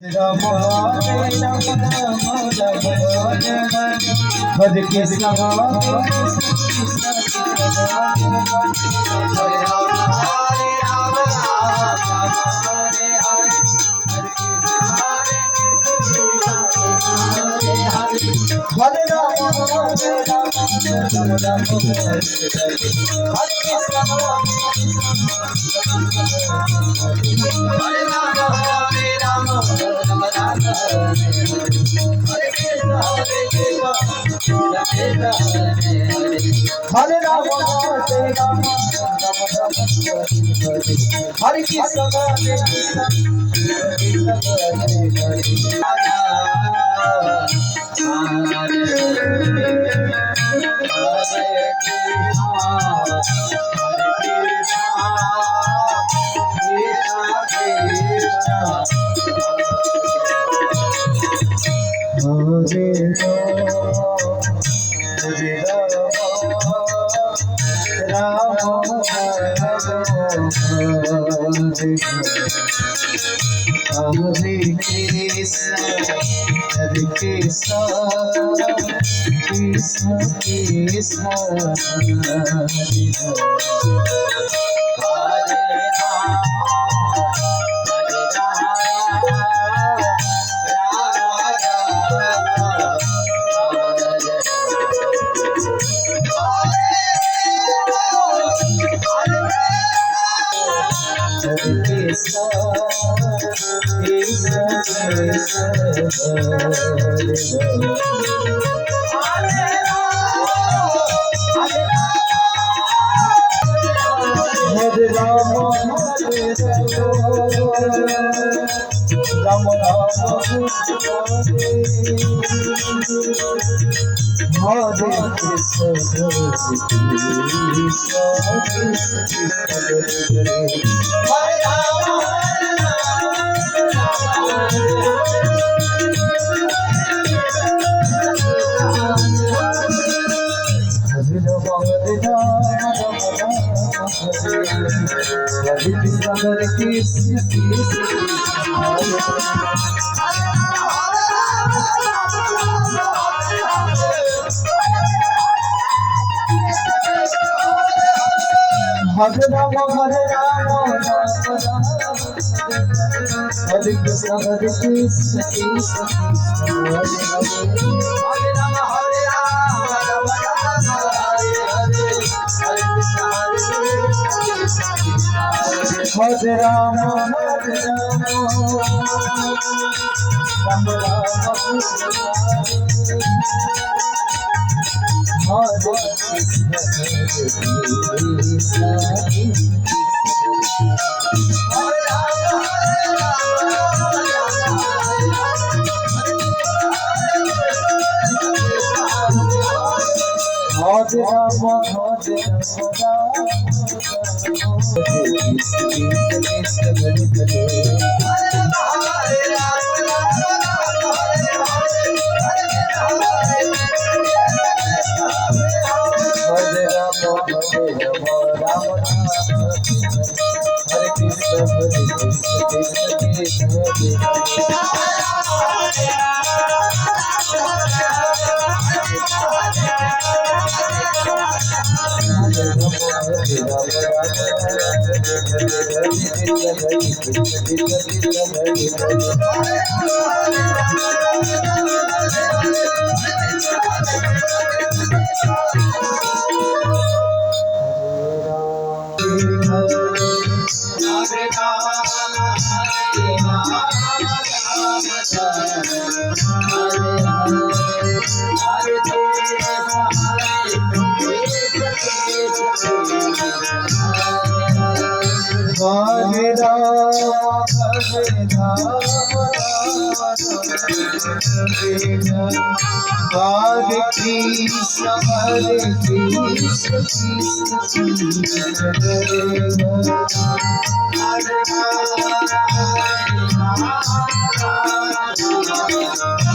Ram Hare Ram Ram Ram Hare Hare Krishna Hare Ram Hare Ram Ram Ram Hare Hare Hare Ram Hare Ram Ram Ram Hare Hare Krishna Hare Ram Hare Ram Ram Ram Hare Krishna Hare Krishna Hare Ram Hare Ram Ram Ram Hare Krishna Hare Hare Krishna, Hare Krishna, Krishna Krishna, Hare